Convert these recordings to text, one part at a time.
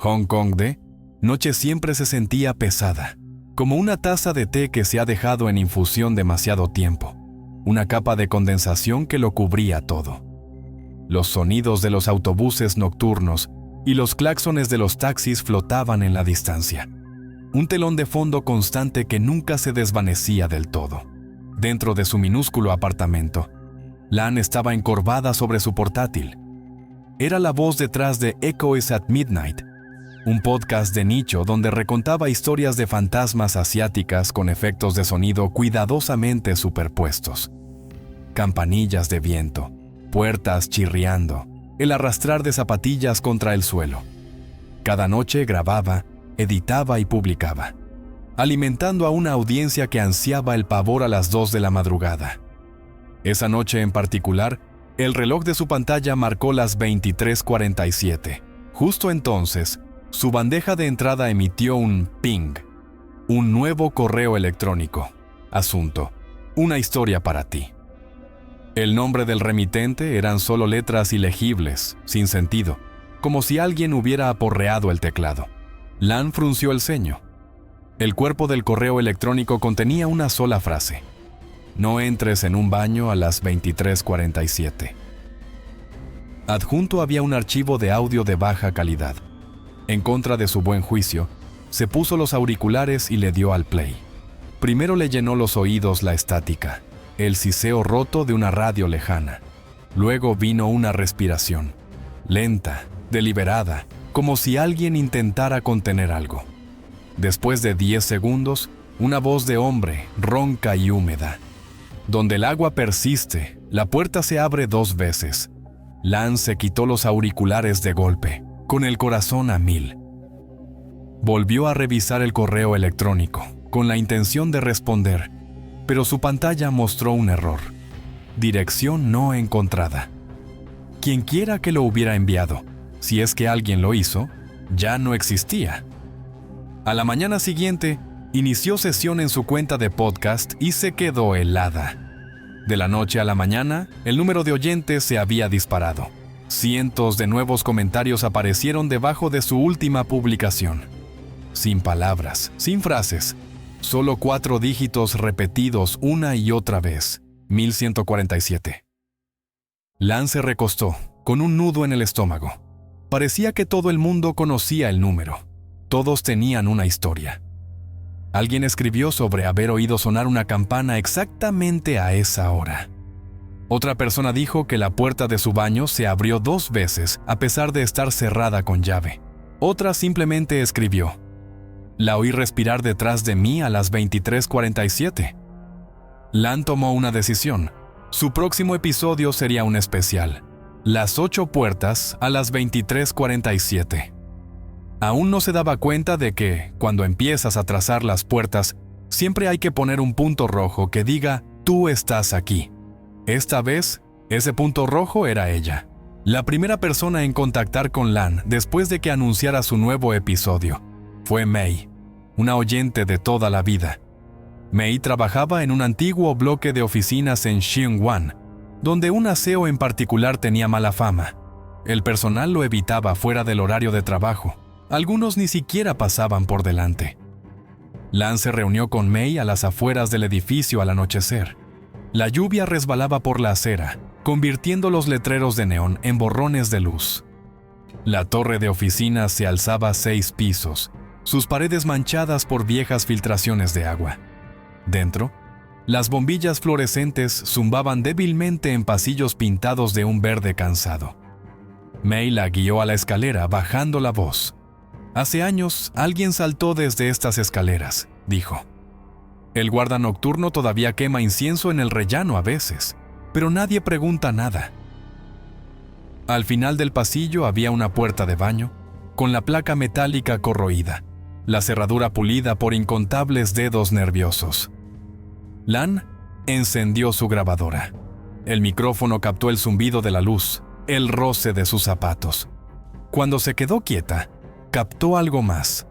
Hong Kong de noche siempre se sentía pesada, como una taza de té que se ha dejado en infusión demasiado tiempo, una capa de condensación que lo cubría todo. Los sonidos de los autobuses nocturnos y los claxones de los taxis flotaban en la distancia. Un telón de fondo constante que nunca se desvanecía del todo. Dentro de su minúsculo apartamento, Lan estaba encorvada sobre su portátil. Era la voz detrás de Echoes at Midnight, un podcast de nicho donde recontaba historias de fantasmas asiáticas con efectos de sonido cuidadosamente superpuestos. Campanillas de viento, puertas chirriando, el arrastrar de zapatillas contra el suelo. Cada noche grababa, editaba y publicaba, alimentando a una audiencia que ansiaba el pavor a las 2 de la madrugada. Esa noche en particular, el reloj de su pantalla marcó las 23:47. Justo entonces, su bandeja de entrada emitió un ping, un nuevo correo electrónico. Asunto: una historia para ti. El nombre del remitente eran solo letras ilegibles, sin sentido, como si alguien hubiera aporreado el teclado. Lan frunció el ceño. El cuerpo del correo electrónico contenía una sola frase: no entres en un baño a las 23:47. Adjunto había un archivo de audio de baja calidad. En contra de su buen juicio, se puso los auriculares y le dio al play. Primero le llenó los oídos la estática, el siseo roto de una radio lejana. Luego vino una respiración, lenta, deliberada, como si alguien intentara contener algo. Después de 10 segundos, una voz de hombre, ronca y húmeda. Donde el agua persiste, la puerta se abre 2 veces. Lan se quitó los auriculares de golpe, con el corazón a 1000. Volvió a revisar el correo electrónico, con la intención de responder, pero su pantalla mostró un error. Dirección no encontrada. Quienquiera que lo hubiera enviado, si es que alguien lo hizo, ya no existía. A la mañana siguiente, inició sesión en su cuenta de podcast y se quedó helada. De la noche a la mañana, el número de oyentes se había disparado. Cientos de nuevos comentarios aparecieron debajo de su última publicación. Sin palabras, sin frases, solo 4 dígitos repetidos una y otra vez. 1147. Lan se recostó, con un nudo en el estómago. Parecía que todo el mundo conocía el número. Todos tenían una historia. Alguien escribió sobre haber oído sonar una campana exactamente a esa hora. Otra persona dijo que la puerta de su baño se abrió 2 veces a pesar de estar cerrada con llave. Otra simplemente escribió: la oí respirar detrás de mí a las 23:47. Lan tomó una decisión. Su próximo episodio sería un especial: las 8 puertas a las 23:47. Aún no se daba cuenta de que, cuando empiezas a trazar las puertas, siempre hay que poner un punto rojo que diga: tú estás aquí. Esta vez, ese punto rojo era ella. La primera persona en contactar con Lan después de que anunciara su nuevo episodio fue Mei, una oyente de toda la vida. Mei trabajaba en un antiguo bloque de oficinas en Sheung-wan, donde un aseo en particular tenía mala fama. El personal lo evitaba fuera del horario de trabajo. Algunos ni siquiera pasaban por delante. Lan se reunió con Mei a las afueras del edificio al anochecer. La lluvia resbalaba por la acera, convirtiendo los letreros de neón en borrones de luz. La torre de oficinas se alzaba 6 pisos, sus paredes manchadas por viejas filtraciones de agua. Dentro, las bombillas fluorescentes zumbaban débilmente en pasillos pintados de un verde cansado. Mei la guió a la escalera bajando la voz. Hace años, alguien saltó desde estas escaleras, dijo. El guarda nocturno todavía quema incienso en el rellano a veces, pero nadie pregunta nada. Al final del pasillo había una puerta de baño, con la placa metálica corroída, la cerradura pulida por incontables dedos nerviosos. Lan encendió su grabadora. El micrófono captó el zumbido de la luz, el roce de sus zapatos. Cuando se quedó quieta, captó algo más,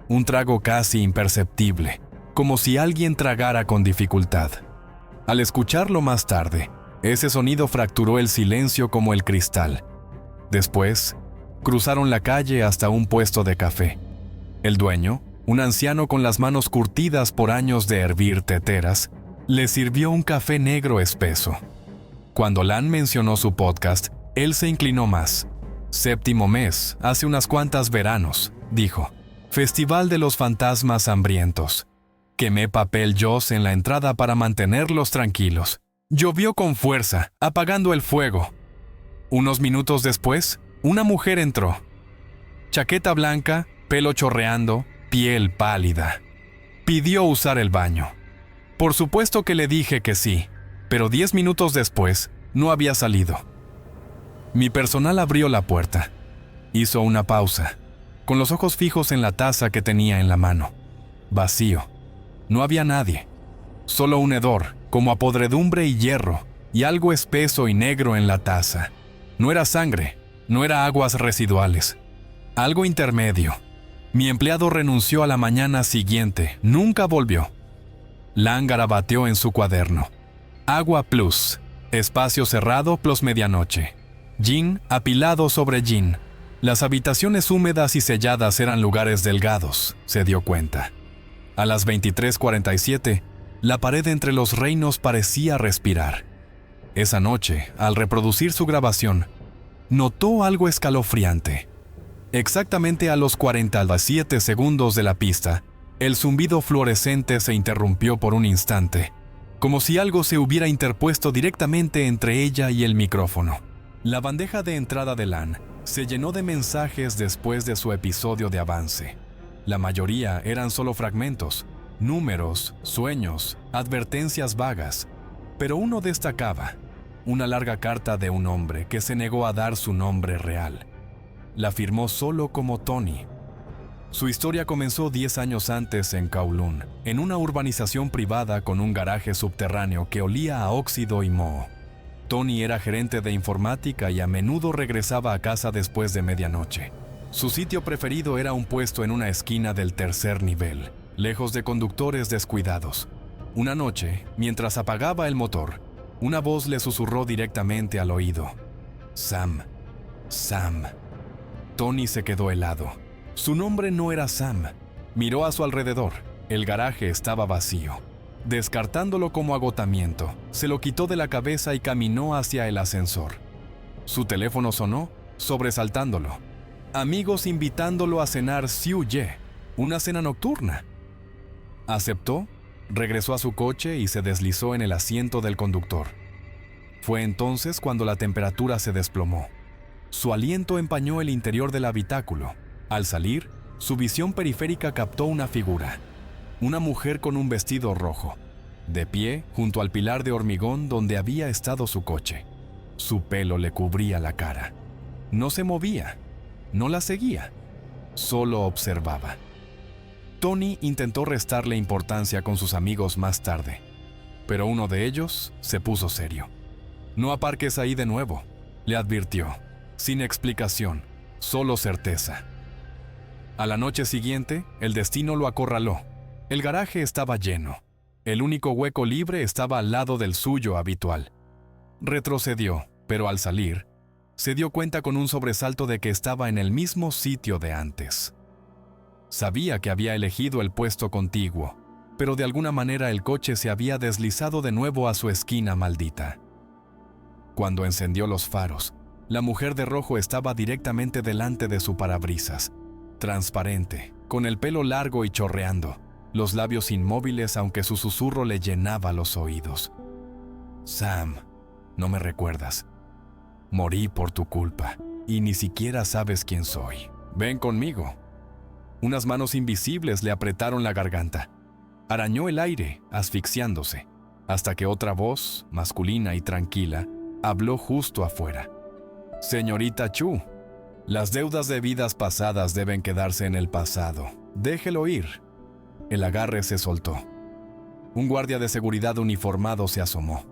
un trago casi imperceptible, como si alguien tragara con dificultad. Al escucharlo más tarde, ese sonido fracturó el silencio como el cristal. Después, Cruzaron la calle hasta un puesto de café. El dueño, un anciano con las manos curtidas por años de hervir teteras, le sirvió un café negro espeso. Cuando Lan mencionó su podcast, él se inclinó más. «Séptimo mes, hace unas cuantas veranos», dijo. «Festival de los fantasmas hambrientos. Quemé papel Joss en la entrada para mantenerlos tranquilos. Llovió con fuerza, apagando el fuego. Unos minutos después, una mujer entró. Chaqueta blanca, pelo chorreando, piel pálida. Pidió usar el baño. Por supuesto que le dije que sí, pero 10 minutos después, no había salido. Mi personal abrió la puerta. Hizo una pausa, con los ojos fijos en la taza que tenía en la mano. Vacío. No había nadie. Solo un hedor, como a podredumbre y hierro, y algo espeso y negro en la taza. No era sangre, no era aguas residuales. Algo intermedio. Mi empleado renunció a la mañana siguiente, nunca volvió. Lan garabateó en su cuaderno. Agua plus, espacio cerrado plus medianoche. Gin apilado sobre gin. Las habitaciones húmedas y selladas eran lugares delgados, se dio cuenta. A las 23:47, la pared entre los reinos parecía respirar. Esa noche, al reproducir su grabación, notó algo escalofriante. Exactamente a los 47 segundos de la pista, el zumbido fluorescente se interrumpió por un instante, como si algo se hubiera interpuesto directamente entre ella y el micrófono. La bandeja de entrada de Lan se llenó de mensajes después de su episodio de avance. La mayoría eran solo fragmentos, números, sueños, advertencias vagas, pero uno destacaba, una larga carta de un hombre que se negó a dar su nombre real. La firmó solo como Tony. Su historia comenzó 10 años antes en Kowloon, en una urbanización privada con un garaje subterráneo que olía a óxido y moho. Tony era gerente de informática y a menudo regresaba a casa después de medianoche. Su sitio preferido era un puesto en una esquina del tercer nivel, lejos de conductores descuidados. Una noche, mientras apagaba el motor, una voz le susurró directamente al oído. «Sam, Sam». Tony se quedó helado. Su nombre no era Sam. Miró a su alrededor. El garaje estaba vacío. Descartándolo como agotamiento, se lo quitó de la cabeza y caminó hacia el ascensor. Su teléfono sonó, sobresaltándolo. Amigos invitándolo a cenar Siu-ye, una cena nocturna. Aceptó, regresó a su coche y se deslizó en el asiento del conductor. Fue entonces cuando la temperatura se desplomó. Su aliento empañó el interior del habitáculo. Al salir, su visión periférica captó una figura. Una mujer con un vestido rojo, de pie junto al pilar de hormigón donde había estado su coche. Su pelo le cubría la cara. No se movía, no la seguía, solo observaba. Tony intentó restarle importancia con sus amigos más tarde, pero uno de ellos se puso serio. «No aparques ahí de nuevo», le advirtió, sin explicación, solo certeza. A la noche siguiente, el destino lo acorraló. El garaje estaba lleno. El único hueco libre estaba al lado del suyo habitual. Retrocedió, pero al salir, se dio cuenta con un sobresalto de que estaba en el mismo sitio de antes. Sabía que había elegido el puesto contiguo, pero de alguna manera el coche se había deslizado de nuevo a su esquina maldita. Cuando encendió los faros, la mujer de rojo estaba directamente delante de su parabrisas, transparente, con el pelo largo y chorreando, los labios inmóviles aunque su susurro le llenaba los oídos. «Sam, no me recuerdas. Morí por tu culpa y ni siquiera sabes quién soy. Ven conmigo». Unas manos invisibles le apretaron la garganta. Arañó el aire, asfixiándose, hasta que otra voz, masculina y tranquila, habló justo afuera. «Señorita Chu, las deudas de vidas pasadas deben quedarse en el pasado. Déjelo ir». El agarre se soltó. Un guardia de seguridad uniformado se asomó.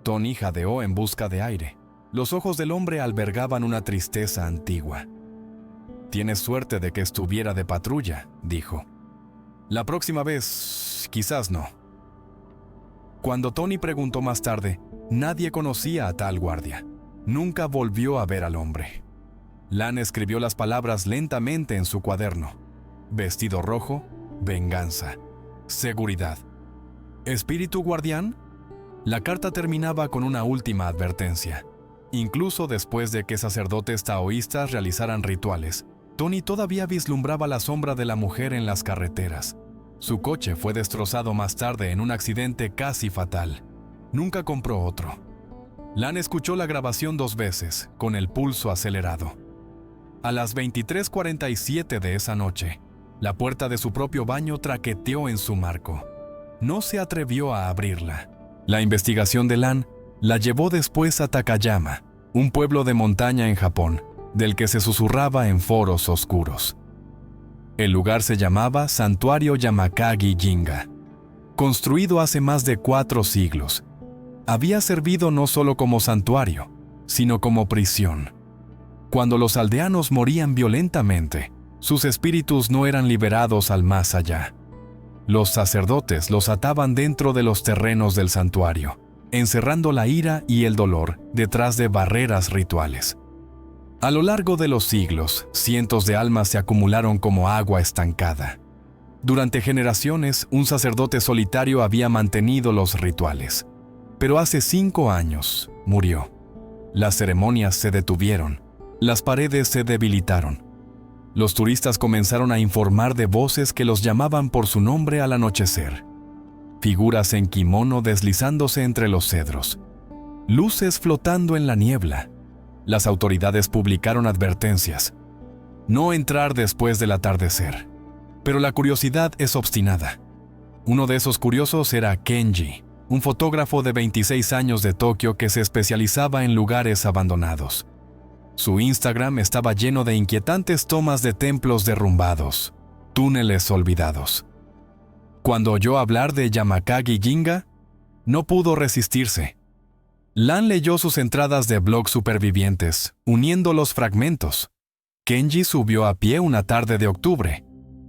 Tony jadeó en busca de aire. Los ojos del hombre albergaban una tristeza antigua. «Tienes suerte de que estuviera de patrulla», dijo. «La próxima vez, quizás no». Cuando Tony preguntó más tarde, nadie conocía a tal guardia. Nunca volvió a ver al hombre. Lan escribió las palabras lentamente en su cuaderno. Vestido rojo, venganza, seguridad. ¿Espíritu guardián? La carta terminaba con una última advertencia. Incluso después de que sacerdotes taoístas realizaran rituales, Tony todavía vislumbraba la sombra de la mujer en las carreteras. Su coche fue destrozado más tarde en un accidente casi fatal. Nunca compró otro. Lan escuchó la grabación 2 veces, con el pulso acelerado. A las 23:47 de esa noche, la puerta de su propio baño traqueteó en su marco. No se atrevió a abrirla. La investigación de Lan la llevó después a Takayama, un pueblo de montaña en Japón, del que se susurraba en foros oscuros. El lugar se llamaba Santuario Yamakagi-jinga. Construido hace más de 4 siglos, había servido no solo como santuario, sino como prisión. Cuando los aldeanos morían violentamente, sus espíritus no eran liberados al más allá. Los sacerdotes los ataban dentro de los terrenos del santuario, encerrando la ira y el dolor detrás de barreras rituales. A lo largo de los siglos, cientos de almas se acumularon como agua estancada. Durante generaciones, un sacerdote solitario había mantenido los rituales. Pero hace 5 años, murió. Las ceremonias se detuvieron. Las paredes se debilitaron. Los turistas comenzaron a informar de voces que los llamaban por su nombre al anochecer. Figuras en kimono deslizándose entre los cedros. Luces flotando en la niebla. Las autoridades publicaron advertencias. No entrar después del atardecer. Pero la curiosidad es obstinada. Uno de esos curiosos era Kenji, un fotógrafo de 26 años de Tokio que se especializaba en lugares abandonados. Su Instagram estaba lleno de inquietantes tomas de templos derrumbados, túneles olvidados. Cuando oyó hablar de Yamakagi-jinga, no pudo resistirse. Lan leyó sus entradas de blog supervivientes, uniendo los fragmentos. Kenji subió a pie una tarde de octubre,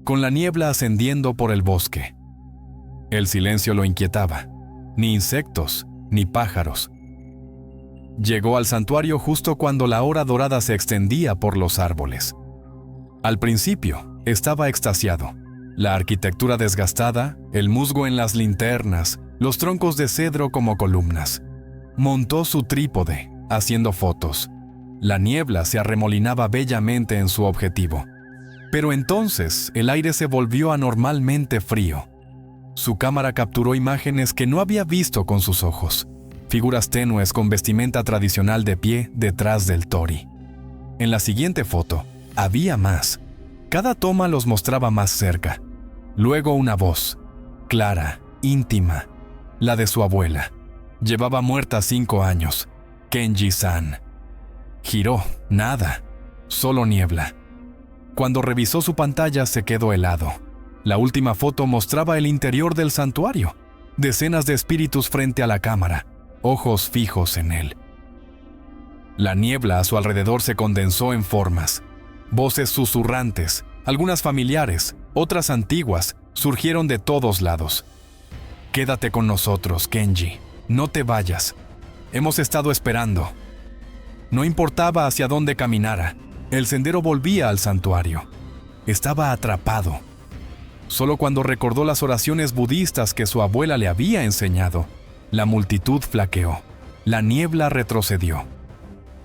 con la niebla ascendiendo por el bosque. El silencio lo inquietaba. Ni insectos, ni pájaros. Llegó al santuario justo cuando la hora dorada se extendía por los árboles. Al principio, estaba extasiado. La arquitectura desgastada, el musgo en las linternas, los troncos de cedro como columnas. Montó su trípode, haciendo fotos. La niebla se arremolinaba bellamente en su objetivo. Pero entonces, el aire se volvió anormalmente frío. Su cámara capturó imágenes que no había visto con sus ojos. Figuras tenues con vestimenta tradicional de pie detrás del tori. En la siguiente foto, había más. Cada toma los mostraba más cerca. Luego una voz, clara, íntima, la de su abuela. Llevaba muerta 5 años, Kenji-san. Giró, nada, solo niebla. Cuando revisó su pantalla se quedó helado. La última foto mostraba el interior del santuario. Decenas de espíritus frente a la cámara, ojos fijos en él. La niebla a su alrededor se condensó en formas. Voces susurrantes, algunas familiares, otras antiguas, surgieron de todos lados. Quédate con nosotros, Kenji. No te vayas. Hemos estado esperando. No importaba hacia dónde caminara, el sendero volvía al santuario. Estaba atrapado. Solo cuando recordó las oraciones budistas que su abuela le había enseñado, la multitud flaqueó. La niebla retrocedió.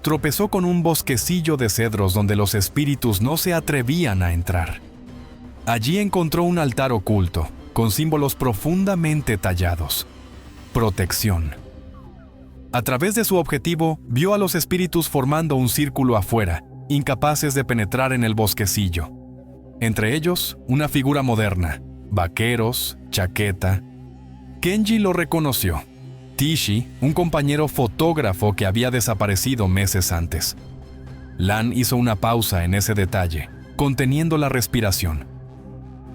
Tropezó con un bosquecillo de cedros donde los espíritus no se atrevían a entrar. Allí encontró un altar oculto, con símbolos profundamente tallados. Protección. A través de su objetivo, vio a los espíritus formando un círculo afuera, incapaces de penetrar en el bosquecillo. Entre ellos, una figura moderna, vaqueros, chaqueta. Kenji lo reconoció. Tishi, un compañero fotógrafo que había desaparecido meses antes. Lan hizo una pausa en ese detalle, conteniendo la respiración.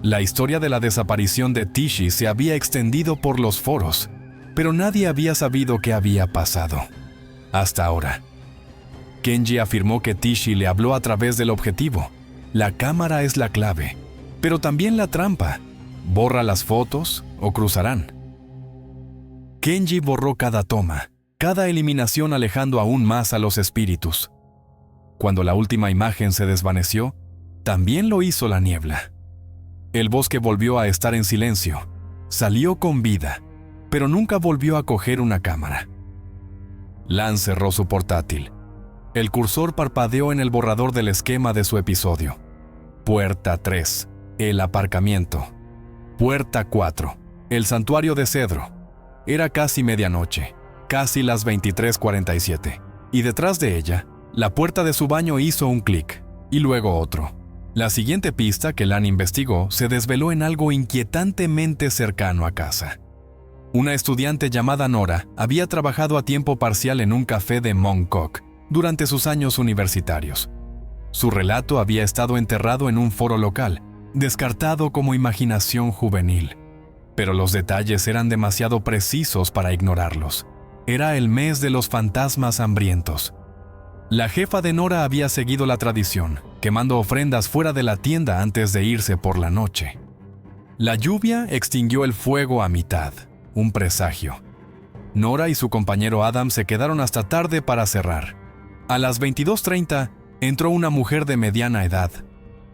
La historia de la desaparición de Tishi se había extendido por los foros, pero nadie había sabido qué había pasado. Hasta ahora. Kenji afirmó que Tishi le habló a través del objetivo. La cámara es la clave, pero también la trampa. Borra las fotos o cruzarán. Kenji borró cada toma, cada eliminación alejando aún más a los espíritus. Cuando la última imagen se desvaneció, también lo hizo la niebla. El bosque volvió a estar en silencio. Salió con vida, pero nunca volvió a coger una cámara. Lan cerró su portátil. El cursor parpadeó en el borrador del esquema de su episodio. Puerta 3, el aparcamiento. Puerta 4, el santuario de cedro. Era casi medianoche, casi las 23:47, y detrás de ella, la puerta de su baño hizo un clic, y luego otro. La siguiente pista que Lan investigó se desveló en algo inquietantemente cercano a casa. Una estudiante llamada Nora había trabajado a tiempo parcial en un café de Mongkok durante sus años universitarios. Su relato había estado enterrado en un foro local, descartado como imaginación juvenil. Pero los detalles eran demasiado precisos para ignorarlos. Era el mes de los fantasmas hambrientos. La jefa de Nora había seguido la tradición, quemando ofrendas fuera de la tienda antes de irse por la noche. La lluvia extinguió el fuego a mitad, un presagio. Nora y su compañero Adam se quedaron hasta tarde para cerrar. A las 22:30 entró una mujer de mediana edad,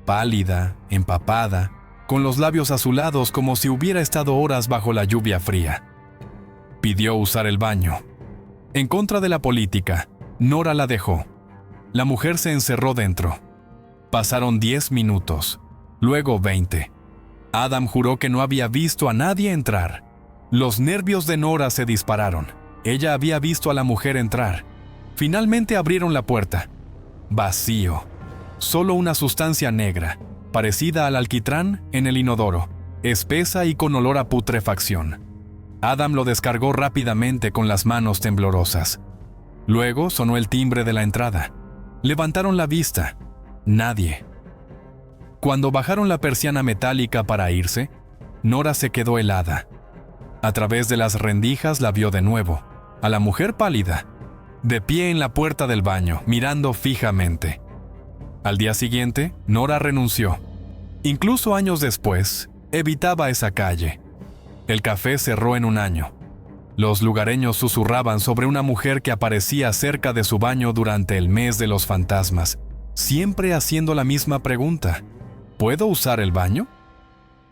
pálida, empapada, con los labios azulados como si hubiera estado horas bajo la lluvia fría. Pidió usar el baño. En contra de la política, Nora la dejó. La mujer se encerró dentro. Pasaron 10 minutos, luego 20. Adam juró que no había visto a nadie entrar. Los nervios de Nora se dispararon. Ella había visto a la mujer entrar. Finalmente abrieron la puerta. Vacío. Solo una sustancia negra, parecida al alquitrán, en el inodoro, espesa y con olor a putrefacción. Adam lo descargó rápidamente con las manos temblorosas. Luego sonó el timbre de la entrada. Levantaron la vista. Nadie. Cuando bajaron la persiana metálica para irse, Nora se quedó helada. A través de las rendijas la vio de nuevo, a la mujer pálida, de pie en la puerta del baño, mirando fijamente. Al día siguiente, Nora renunció. Incluso años después, evitaba esa calle. El café cerró en un año. Los lugareños susurraban sobre una mujer que aparecía cerca de su baño durante el mes de los fantasmas, siempre haciendo la misma pregunta: ¿puedo usar el baño?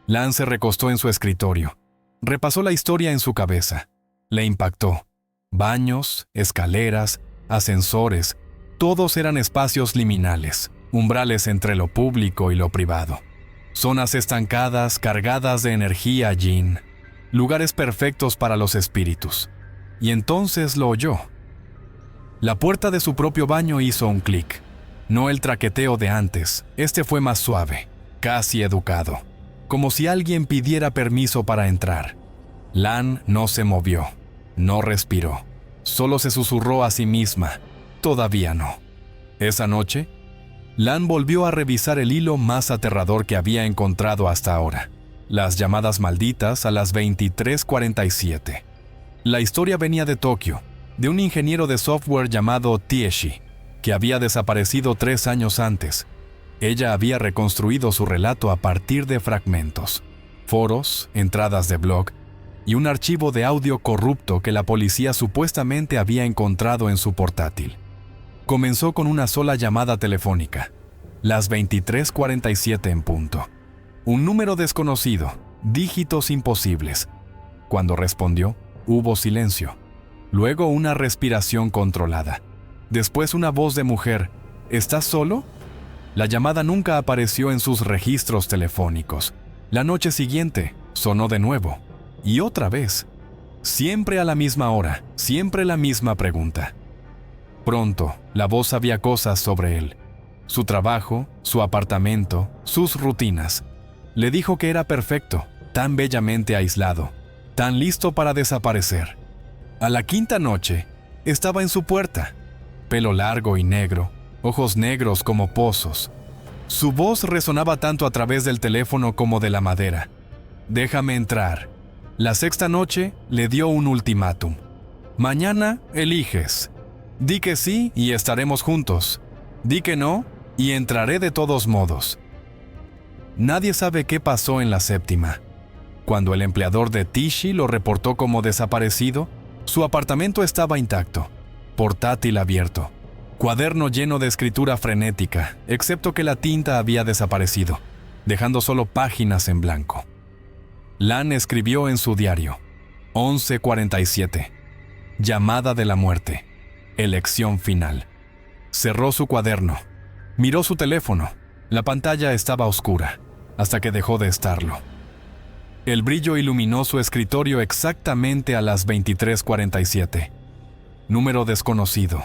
Lan se recostó en su escritorio. Repasó la historia en su cabeza. Le impactó. Baños, escaleras, ascensores, todos eran espacios liminales, umbrales entre lo público y lo privado. Zonas estancadas, cargadas de energía yin. Lugares perfectos para los espíritus. Y entonces lo oyó. La puerta de su propio baño hizo un clic. No el traqueteo de antes, este fue más suave, casi educado, como si alguien pidiera permiso para entrar. Lan no se movió, no respiró, solo se susurró a sí misma: todavía no. Esa noche, Lan volvió a revisar el hilo más aterrador que había encontrado hasta ahora. Las llamadas malditas a las 23:47. La historia venía de Tokio, de un ingeniero de software llamado Tieshi, que había desaparecido 3 años antes. Ella había reconstruido su relato a partir de fragmentos, foros, entradas de blog y un archivo de audio corrupto que la policía supuestamente había encontrado en su portátil. Comenzó con una sola llamada telefónica, las 23:47 en punto. Un número desconocido, dígitos imposibles. Cuando respondió, hubo silencio. Luego una respiración controlada. Después una voz de mujer: ¿estás solo? La llamada nunca apareció en sus registros telefónicos. La noche siguiente, sonó de nuevo. Y otra vez. Siempre a la misma hora, siempre la misma pregunta. Pronto, la voz sabía cosas sobre él. Su trabajo, su apartamento, sus rutinas. Le dijo que era perfecto, tan bellamente aislado, tan listo para desaparecer. A la quinta noche, estaba en su puerta. Pelo largo y negro, ojos negros como pozos. Su voz resonaba tanto a través del teléfono como de la madera. Déjame entrar. La sexta noche le dio un ultimátum. Mañana eliges. Di que sí y estaremos juntos. Di que no y entraré de todos modos. Nadie sabe qué pasó en la séptima. Cuando el empleador de Tieshi lo reportó como desaparecido, su apartamento estaba intacto, portátil abierto, Cuaderno lleno de escritura frenética, excepto que la tinta había desaparecido, dejando solo páginas en blanco. Lan escribió en su diario: 11:47. Llamada de la muerte. Elección final. Cerró su cuaderno. Miró su teléfono. La pantalla estaba oscura, hasta que dejó de estarlo. El brillo iluminó su escritorio exactamente a las 23:47. Número desconocido.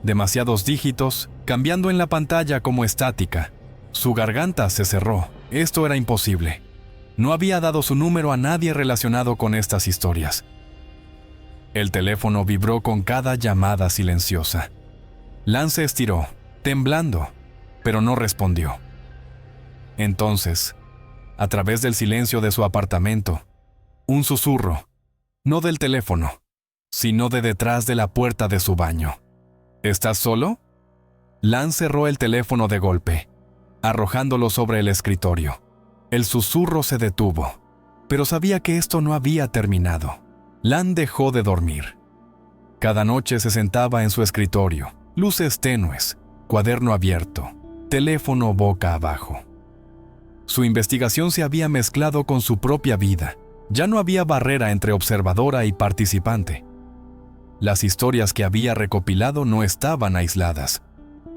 Demasiados dígitos, cambiando en la pantalla como estática. Su garganta se cerró. Esto era imposible. No había dado su número a nadie relacionado con estas historias. El teléfono vibró con cada llamada silenciosa. Lan se estiró, temblando, pero no respondió. Entonces, a través del silencio de su apartamento, un susurro, no del teléfono, sino de detrás de la puerta de su baño. ¿Estás solo? Lan cerró el teléfono de golpe, arrojándolo sobre el escritorio. El susurro se detuvo, pero sabía que esto no había terminado. Lan dejó de dormir. Cada noche se sentaba en su escritorio, luces tenues, cuaderno abierto, teléfono boca abajo. Su investigación se había mezclado con su propia vida. Ya no había barrera entre observadora y participante. Las historias que había recopilado no estaban aisladas.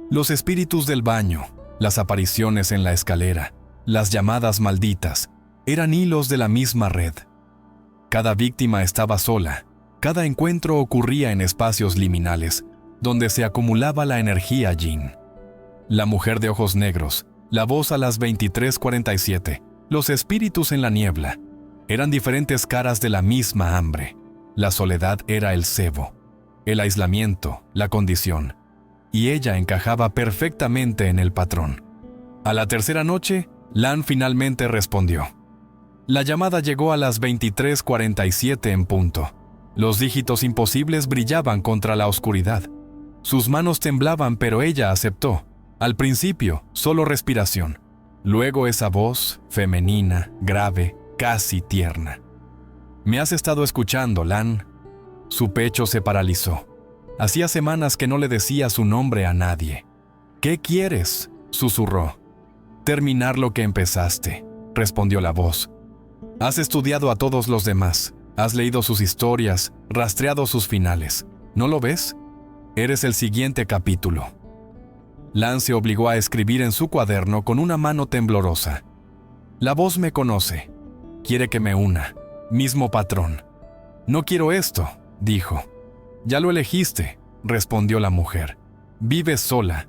Los espíritus del baño, las apariciones en la escalera, las llamadas malditas, eran hilos de la misma red. Cada víctima estaba sola. Cada encuentro ocurría en espacios liminales, donde se acumulaba la energía yin. La mujer de ojos negros, la voz a las 23:47, los espíritus en la niebla, eran diferentes caras de la misma hambre. La soledad era el cebo, el aislamiento, la condición, y ella encajaba perfectamente en el patrón. A la tercera noche, Lan finalmente respondió. La llamada llegó a las 23:47 en punto. Los dígitos imposibles brillaban contra la oscuridad. Sus manos temblaban, pero ella aceptó. Al principio, solo respiración. Luego esa voz, femenina, grave, casi tierna. «¿Me has estado escuchando, Lan?» Su pecho se paralizó. Hacía semanas que no le decía su nombre a nadie. «¿Qué quieres?», susurró. «Terminar lo que empezaste», respondió la voz. «Has estudiado a todos los demás. Has leído sus historias, rastreado sus finales. ¿No lo ves? Eres el siguiente capítulo». Lan se obligó a escribir en su cuaderno con una mano temblorosa. «La voz me conoce. Quiere que me una. Mismo patrón». «No quiero esto», dijo. «Ya lo elegiste», respondió la mujer. «Vives sola.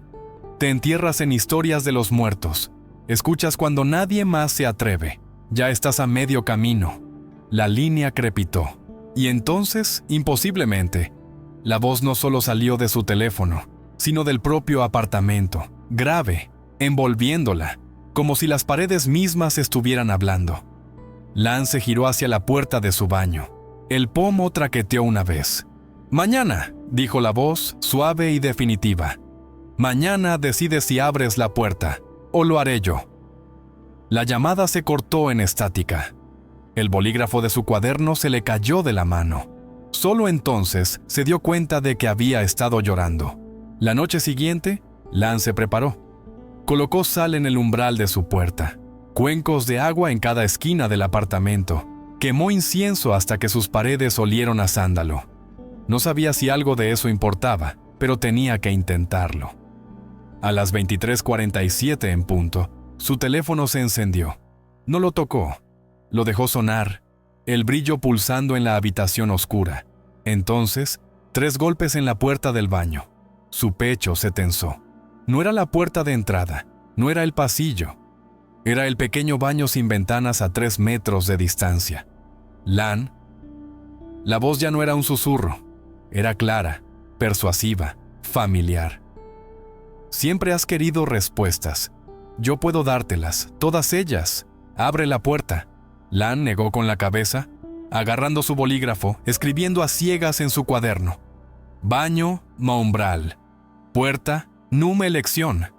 Te entierras en historias de los muertos. Escuchas cuando nadie más se atreve. Ya estás a medio camino». La línea crepitó. Y entonces, imposiblemente, la voz no solo salió de su teléfono, sino del propio apartamento, grave, envolviéndola, como si las paredes mismas estuvieran hablando. Lan se giró hacia la puerta de su baño. El pomo traqueteó una vez. «Mañana», dijo la voz, suave y definitiva. «Mañana decides si abres la puerta, o lo haré yo». La llamada se cortó en estática. El bolígrafo de su cuaderno se le cayó de la mano. Solo entonces se dio cuenta de que había estado llorando. La noche siguiente, Lan se preparó. Colocó sal en el umbral de su puerta, cuencos de agua en cada esquina del apartamento. Quemó incienso hasta que sus paredes olieron a sándalo. No sabía si algo de eso importaba, pero tenía que intentarlo. A las 23:47 en punto, su teléfono se encendió. No lo tocó. Lo dejó sonar, el brillo pulsando en la habitación oscura. Entonces, 3 golpes en la puerta del baño. Su pecho se tensó. No era la puerta de entrada, no era el pasillo. Era el pequeño baño sin ventanas a 3 metros de distancia. «Lan». La voz ya no era un susurro. Era clara, persuasiva, familiar. «Siempre has querido respuestas. Yo puedo dártelas, todas ellas. Abre la puerta». Lan negó con la cabeza, agarrando su bolígrafo, escribiendo a ciegas en su cuaderno. «Baño, no umbral. Puerta, nume elección.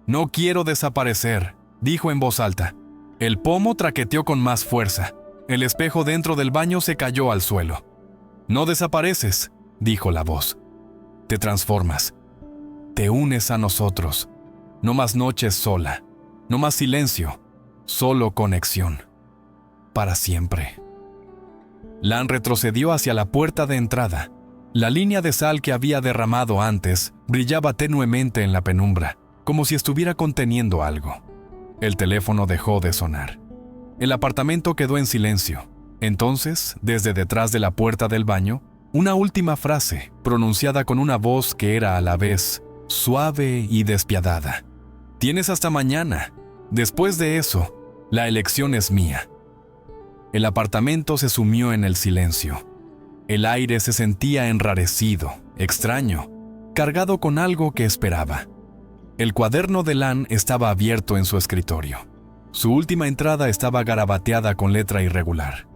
No quiero desaparecer», dijo en voz alta. El pomo traqueteó con más fuerza. El espejo dentro del baño se cayó al suelo. «No desapareces», dijo la voz. «Te transformas». te unes a nosotros. No más noches sola, no más silencio, solo conexión. Para siempre. Lan retrocedió hacia la puerta de entrada. La línea de sal que había derramado antes brillaba tenuemente en la penumbra, como si estuviera conteniendo algo. El teléfono dejó de sonar. El apartamento quedó en silencio. Entonces, desde detrás de la puerta del baño, una última frase, pronunciada con una voz que era a la vez suave y despiadada. Tienes hasta mañana. Después de eso, la elección es mía. El apartamento se sumió en el silencio. El aire se sentía enrarecido, extraño, cargado con algo que esperaba. El cuaderno de Lan estaba abierto en su escritorio. Su última entrada estaba garabateada con letra irregular.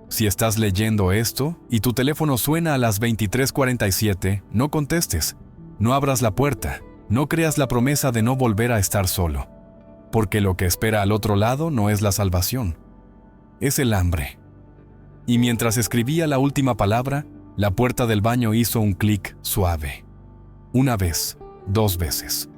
Si estás leyendo esto y tu teléfono suena a las 23:47, no contestes, no abras la puerta, no creas la promesa de no volver a estar solo, porque lo que espera al otro lado no es la salvación, es el hambre. Y mientras escribía la última palabra, la puerta del baño hizo un clic suave. Una vez, 2 veces.